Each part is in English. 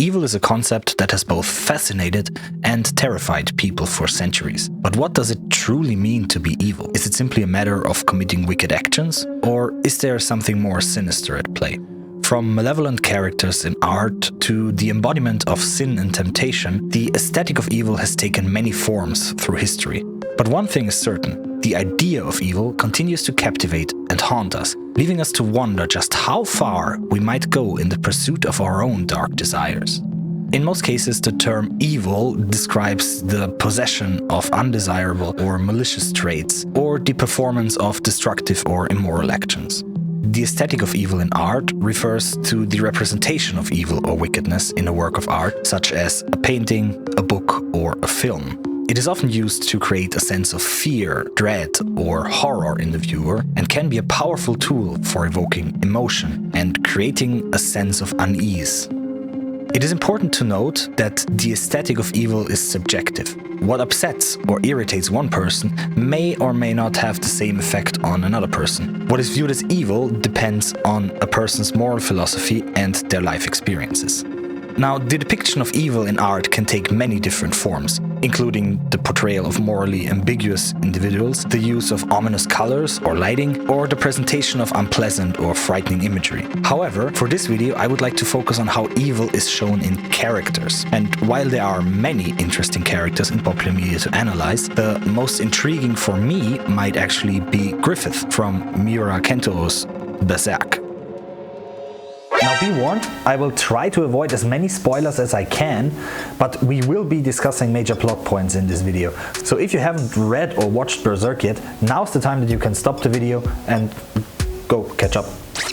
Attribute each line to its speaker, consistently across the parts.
Speaker 1: Evil is a concept that has both fascinated and terrified people for centuries. But what does it truly mean to be evil? Is it simply a matter of committing wicked actions, or is there something more sinister at play? From malevolent characters in art to the embodiment of sin and temptation, the aesthetic of evil has taken many forms through history. But one thing is certain: the idea of evil continues to captivate and haunt us, leaving us to wonder just how far we might go in the pursuit of our own dark desires. In most cases, the term evil describes the possession of undesirable or malicious traits, or the performance of destructive or immoral actions. The aesthetic of evil in art refers to the representation of evil or wickedness in a work of art, such as a painting, a book, or a film. It is often used to create a sense of fear, dread, or horror in the viewer, and can be a powerful tool for evoking emotion and creating a sense of unease. It is important to note that the aesthetic of evil is subjective. What upsets or irritates one person may or may not have the same effect on another person. What is viewed as evil depends on a person's moral philosophy and their life experiences. Now, the depiction of evil in art can take many different forms, including the portrayal of morally ambiguous individuals, the use of ominous colors or lighting, or the presentation of unpleasant or frightening imagery. However, for this video, I would like to focus on how evil is shown in characters. And while there are many interesting characters in popular media to analyze, the most intriguing for me might actually be Griffith from Miura Kentou's Berserk. Now be warned, I will try to avoid as many spoilers as I can, but we will be discussing major plot points in this video. So if you haven't read or watched Berserk yet, now's the time that you can stop the video and go catch up.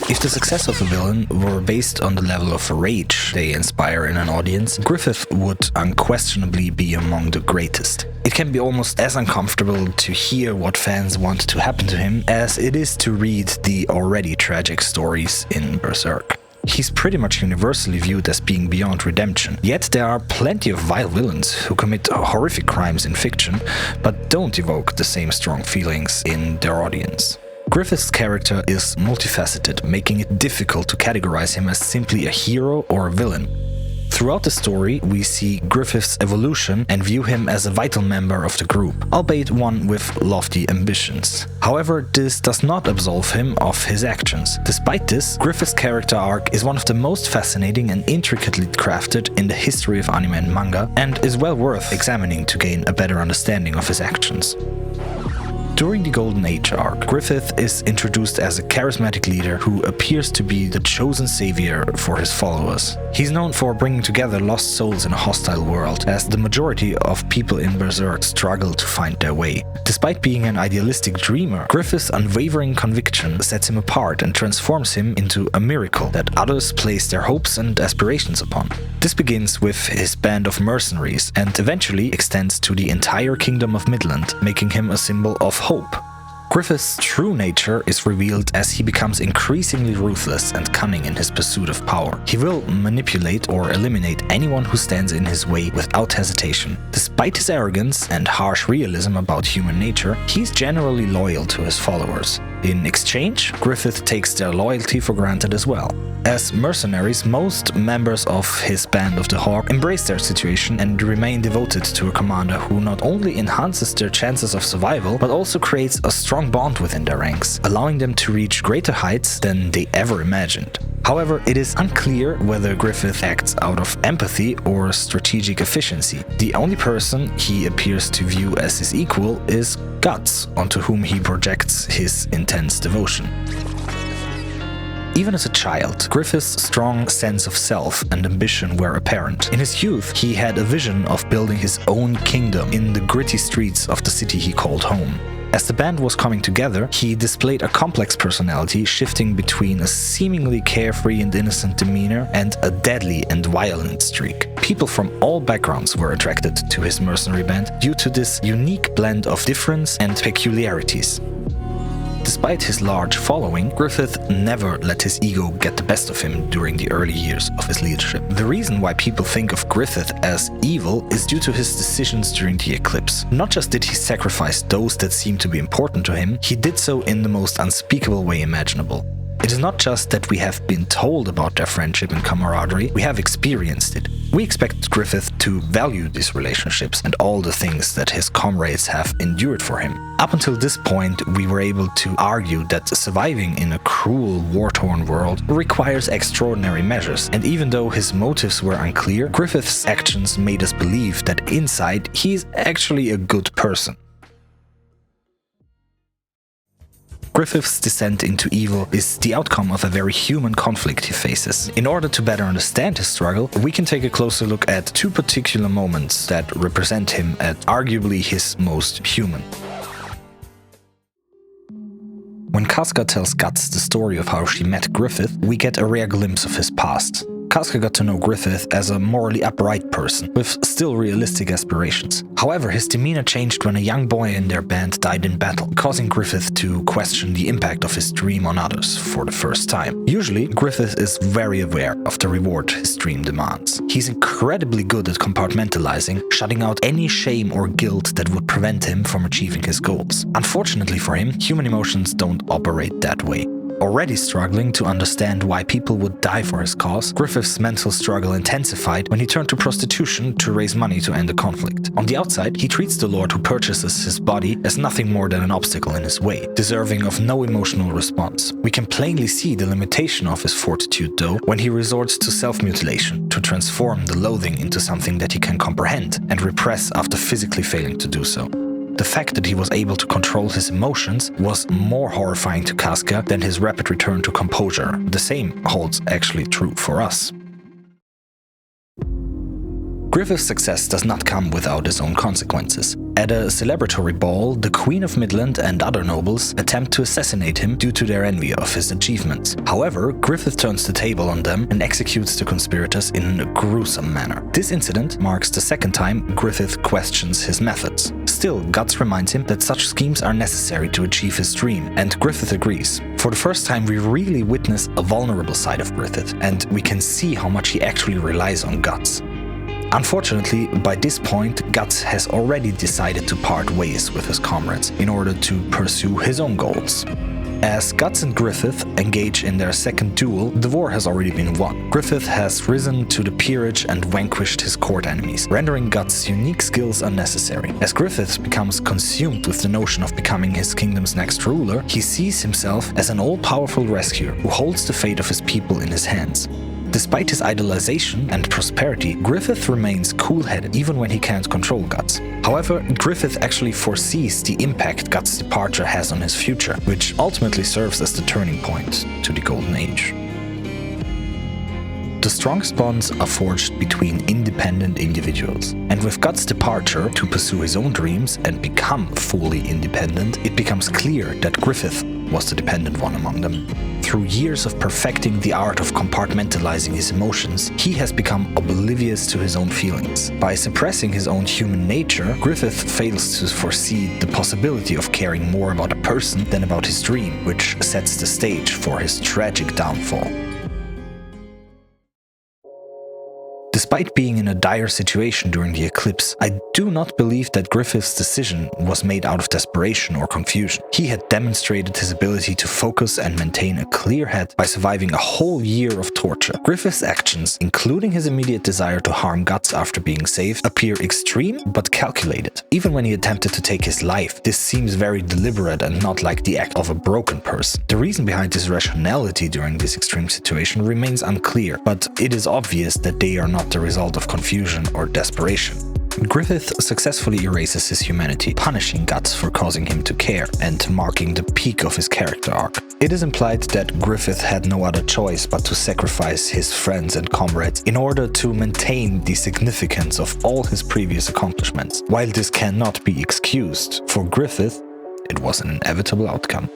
Speaker 1: If the success of a villain were based on the level of rage they inspire in an audience, Griffith would unquestionably be among the greatest. It can be almost as uncomfortable to hear what fans want to happen to him as it is to read the already tragic stories in Berserk. He's pretty much universally viewed as being beyond redemption, yet there are plenty of vile villains who commit horrific crimes in fiction, but don't evoke the same strong feelings in their audience. Griffith's character is multifaceted, making it difficult to categorize him as simply a hero or a villain. Throughout the story, we see Griffith's evolution and view him as a vital member of the group, albeit one with lofty ambitions. However, this does not absolve him of his actions. Despite this, Griffith's character arc is one of the most fascinating and intricately crafted in the history of anime and manga, and is well worth examining to gain a better understanding of his actions. During the Golden Age arc, Griffith is introduced as a charismatic leader who appears to be the chosen savior for his followers. He's known for bringing together lost souls in a hostile world, as the majority of people in Berserk struggle to find their way. Despite being an idealistic dreamer, Griffith's unwavering conviction sets him apart and transforms him into a miracle that others place their hopes and aspirations upon. This begins with his band of mercenaries and eventually extends to the entire kingdom of Midland, making him a symbol of hope. Griffith's true nature is revealed as he becomes increasingly ruthless and cunning in his pursuit of power. He will manipulate or eliminate anyone who stands in his way without hesitation. Despite his arrogance and harsh realism about human nature, he's generally loyal to his followers. In exchange, Griffith takes their loyalty for granted as well. As mercenaries, most members of his Band of the Hawk embrace their situation and remain devoted to a commander who not only enhances their chances of survival, but also creates a strong bond within their ranks, allowing them to reach greater heights than they ever imagined. However, it is unclear whether Griffith acts out of empathy or strategic efficiency. The only person he appears to view as his equal is Guts, onto whom he projects his intense devotion. Even as a child, Griffith's strong sense of self and ambition were apparent. In his youth, he had a vision of building his own kingdom in the gritty streets of the city he called home. As the band was coming together, he displayed a complex personality, shifting between a seemingly carefree and innocent demeanor and a deadly and violent streak. People from all backgrounds were attracted to his mercenary band due to this unique blend of difference and peculiarities. Despite his large following, Griffith never let his ego get the best of him during the early years of his leadership. The reason why people think of Griffith as evil is due to his decisions during the eclipse. Not just did he sacrifice those that seemed to be important to him, he did so in the most unspeakable way imaginable. It is not just that we have been told about their friendship and camaraderie, we have experienced it. We expect Griffith to value these relationships and all the things that his comrades have endured for him. Up until this point, we were able to argue that surviving in a cruel, war-torn world requires extraordinary measures, and even though his motives were unclear, Griffith's actions made us believe that inside he's actually a good person. Griffith's descent into evil is the outcome of a very human conflict he faces. In order to better understand his struggle, we can take a closer look at two particular moments that represent him at arguably his most human. When Casca tells Guts the story of how she met Griffith, we get a rare glimpse of his past. Casca got to know Griffith as a morally upright person, with still realistic aspirations. However, his demeanor changed when a young boy in their band died in battle, causing Griffith to question the impact of his dream on others for the first time. Usually, Griffith is very aware of the reward his dream demands. He's incredibly good at compartmentalizing, shutting out any shame or guilt that would prevent him from achieving his goals. Unfortunately for him, human emotions don't operate that way. Already struggling to understand why people would die for his cause, Griffith's mental struggle intensified when he turned to prostitution to raise money to end the conflict. On the outside, he treats the lord who purchases his body as nothing more than an obstacle in his way, deserving of no emotional response. We can plainly see the limitation of his fortitude, though, when he resorts to self-mutilation to transform the loathing into something that he can comprehend and repress after physically failing to do so. The fact that he was able to control his emotions was more horrifying to Casca than his rapid return to composure. The same holds actually true for us. Griffith's success does not come without its own consequences. At a celebratory ball, the Queen of Midland and other nobles attempt to assassinate him due to their envy of his achievements. However, Griffith turns the table on them and executes the conspirators in a gruesome manner. This incident marks the second time Griffith questions his methods. Still, Guts reminds him that such schemes are necessary to achieve his dream, and Griffith agrees. For the first time, we really witness a vulnerable side of Griffith, and we can see how much he actually relies on Guts. Unfortunately, by this point, Guts has already decided to part ways with his comrades in order to pursue his own goals. As Guts and Griffith engage in their second duel, the war has already been won. Griffith has risen to the peerage and vanquished his court enemies, rendering Guts' unique skills unnecessary. As Griffith becomes consumed with the notion of becoming his kingdom's next ruler, he sees himself as an all-powerful rescuer who holds the fate of his people in his hands. Despite his idolization and prosperity, Griffith remains cool-headed even when he can't control Guts. However, Griffith actually foresees the impact Guts' departure has on his future, which ultimately serves as the turning point to the Golden Age. The strongest bonds are forged between independent individuals, and with Guts' departure to pursue his own dreams and become fully independent, it becomes clear that Griffith was the dependent one among them. Through years of perfecting the art of compartmentalizing his emotions, he has become oblivious to his own feelings. By suppressing his own human nature, Griffith fails to foresee the possibility of caring more about a person than about his dream, which sets the stage for his tragic downfall. Despite being in a dire situation during the eclipse, I do not believe that Griffith's decision was made out of desperation or confusion. He had demonstrated his ability to focus and maintain a clear head by surviving a whole year of torture. Griffith's actions, including his immediate desire to harm Guts after being saved, appear extreme but calculated. Even when he attempted to take his life, this seems very deliberate and not like the act of a broken person. The reason behind his rationality during this extreme situation remains unclear, but it is obvious that they are not the result of confusion or desperation. Griffith successfully erases his humanity, punishing Guts for causing him to care and marking the peak of his character arc. It is implied that Griffith had no other choice but to sacrifice his friends and comrades in order to maintain the significance of all his previous accomplishments. While this cannot be excused, for Griffith, it was an inevitable outcome.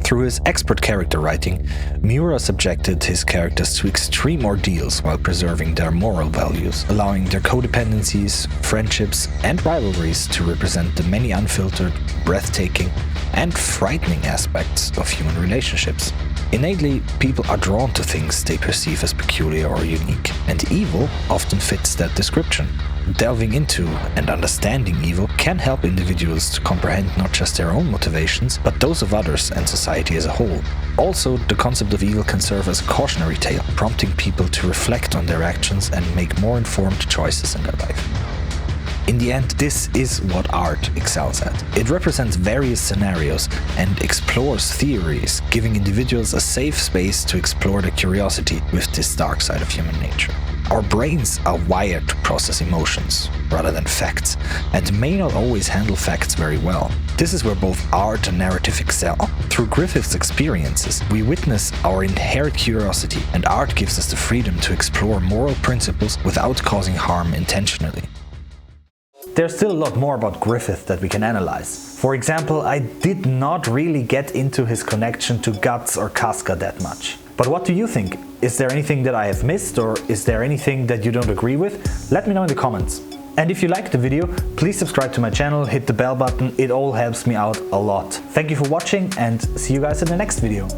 Speaker 1: Through his expert character writing, Miura subjected his characters to extreme ordeals while preserving their moral values, allowing their codependencies, friendships, and rivalries to represent the many unfiltered, breathtaking, and frightening aspects of human relationships. Innately, people are drawn to things they perceive as peculiar or unique, and evil often fits that description. Delving into and understanding evil can help individuals to comprehend not just their own motivations, but those of others and society as a whole. Also, the concept of evil can serve as a cautionary tale, prompting people to reflect on their actions and make more informed choices in their life. In the end, this is what art excels at. It represents various scenarios and explores theories, giving individuals a safe space to explore their curiosity with this dark side of human nature. Our brains are wired to process emotions rather than facts, and may not always handle facts very well. This is where both art and narrative excel. Through Griffith's experiences, we witness our inherent curiosity, and art gives us the freedom to explore moral principles without causing harm intentionally. There's still a lot more about Griffith that we can analyze. For example, I did not really get into his connection to Guts or Casca that much. But what do you think? Is there anything that I have missed, or is there anything that you don't agree with? Let me know in the comments. And if you liked the video, please subscribe to my channel, hit the bell button, it all helps me out a lot. Thank you for watching and see you guys in the next video.